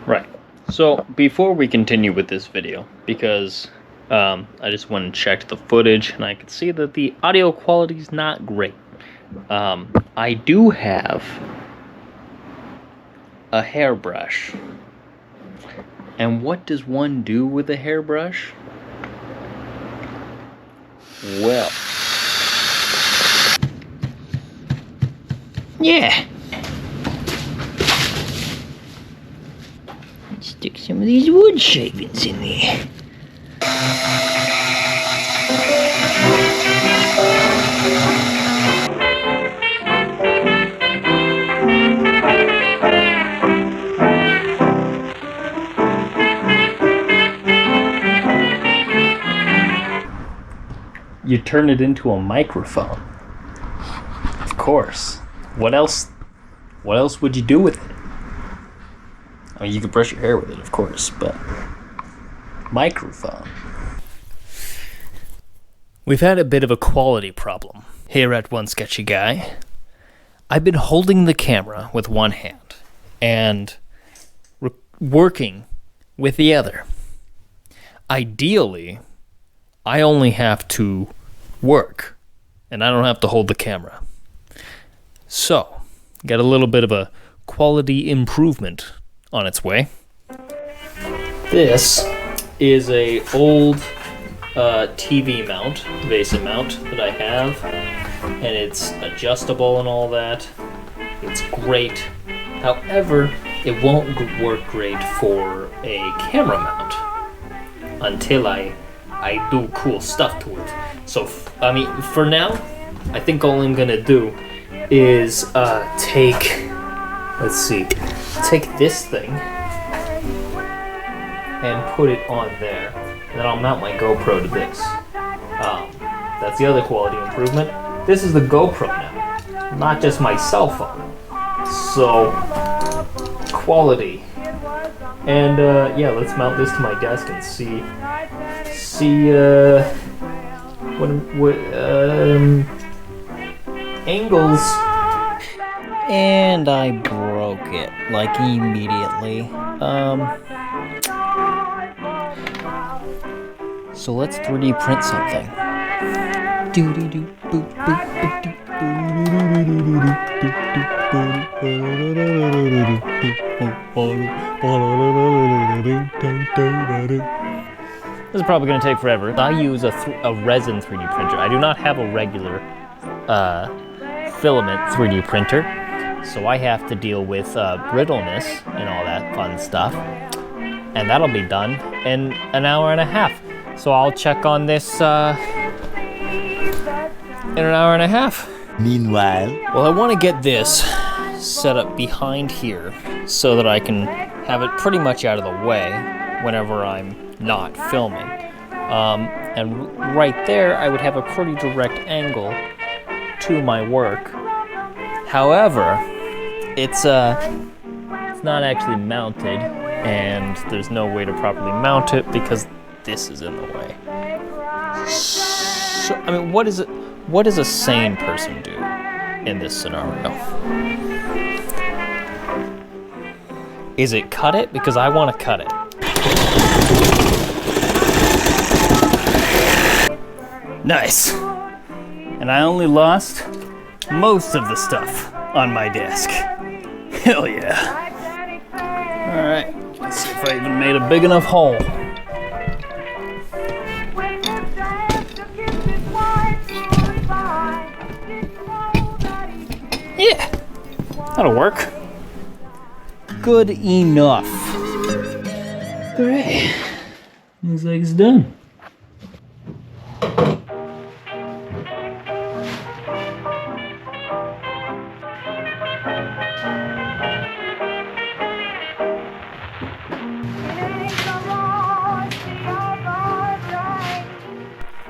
Right. So before we continue with this video, because I just went and checked the footage and I could see that the audio quality is not great. I do have a hairbrush. And what does one do with a hairbrush? Well, yeah. Stick some of these wood shavings in there. You turn it into a microphone. Of course. What else would you do with it? I mean, you could brush your hair with it, of course, but microphone. We've had a bit of a quality problem here at One Sketchy Guy. I've been holding the camera with one hand and working with the other. Ideally, I only have to work, and I don't have to hold the camera. So, got a little bit of a quality improvement on its way. This is a old TV mount, VESA mount that I have, and it's adjustable and all that. It's great. However, it won't work great for a camera mount until I do cool stuff to it. So, I mean, for now, I think all I'm gonna do is take this thing and put it on there, and then I'll mount my GoPro to this. That's the other quality improvement. This is the GoPro now, not just my cell phone. So, quality. And yeah, let's mount this to my desk and see what angles. And I broke it, like, immediately. So let's 3D print something. This is probably going to take forever. I use a resin 3D printer. I do not have a regular filament 3D printer, so I have to deal with brittleness and all that fun stuff. And that'll be done in an hour and a half. So I'll check on this in an hour and a half. Meanwhile, well, I want to get this set up behind here so that I can have it pretty much out of the way whenever I'm not filming. And right there, I would have a pretty direct angle to my work. However, it's not actually mounted, and there's no way to properly mount it because this is in the way. So, I mean, what does a sane person do in this scenario? Is it cut it? Because I want to cut it. Nice. And I only lost most of the stuff on my desk. Hell yeah. Alright, let's see if I even made a big enough hole. Yeah, that'll work. Good enough. Alright, looks like it's done.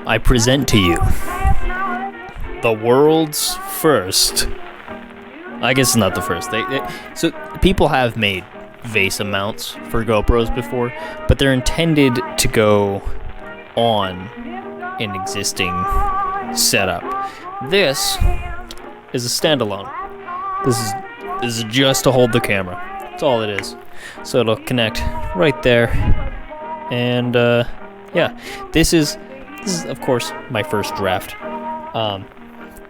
I present to you the world's first. I guess it's not the first. So people have made VESA mounts for GoPros before, but they're intended to go on an existing setup. This is a standalone. This is just to hold the camera. That's all it is. So it'll connect right there. And yeah, this is of course my first draft.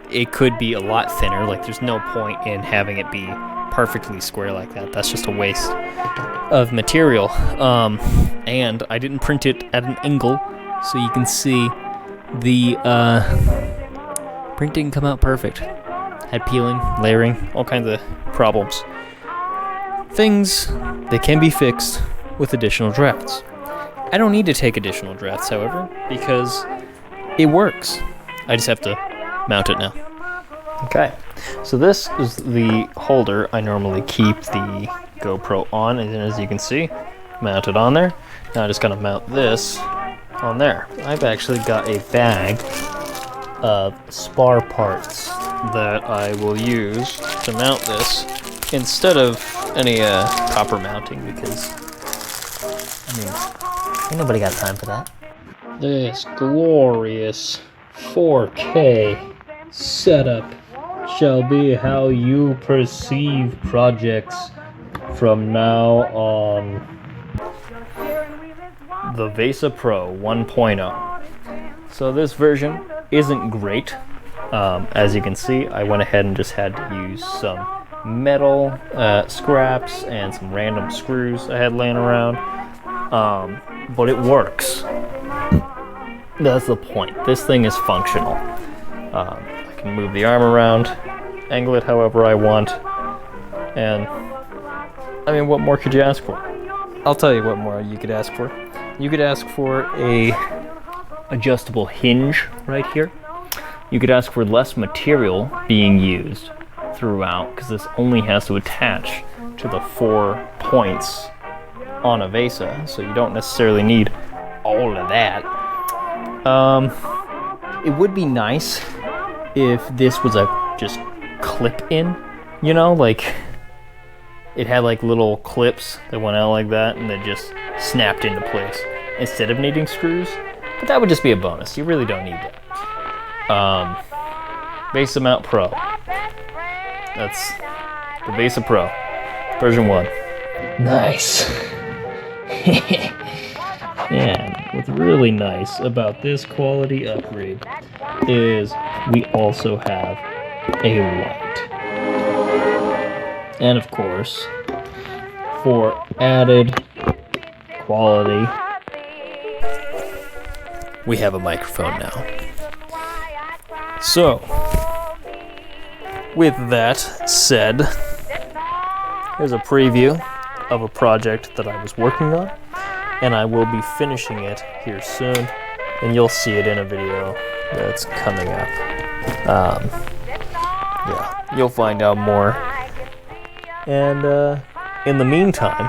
It could be a lot thinner. Like, there's no point in having it be perfectly square like that. That's just a waste of material. And I didn't print it at an angle, so you can see the print didn't come out perfect. Had peeling, layering, all kinds of problems. Things that can be fixed with additional drafts. I don't need to take additional drafts, however, because it works. I just have to mount it now. Okay, so this is the holder I normally keep the GoPro on, and as you can see, mounted on there. Now I just gotta mount this on there. I've actually got a bag of spar parts that I will use to mount this instead of any copper mounting, because I mean, ain't nobody got time for that. This glorious 4K setup shall be how you perceive projects from now on. The VESA Pro 1.0. So this version isn't great. As you can see, I went ahead and just had to use some metal scraps and some random screws I had laying around. But it works. That's the point. This thing is functional. I can move the arm around, angle it however I want, and I mean, what more could you ask for? I'll tell you what more you could ask for. You could ask for a adjustable hinge right here. You could ask for less material being used throughout, because this only has to attach to the 4 points on a VESA, so you don't necessarily need all of that. It would be nice if this was a just clip in, you know, like it had like little clips that went out like that and then just snapped into place instead of needing screws, but that would just be a bonus. You really don't need that. VESA Mount Pro. That's the VESA Pro, version 1. Nice. And what's really nice about this quality upgrade is we also have a light. And of course, for added quality, we have a microphone now. So, with that said, here's a preview of a project that I was working on, and I will be finishing it here soon, and you'll see it in a video that's coming up. Yeah, you'll find out more. And in the meantime,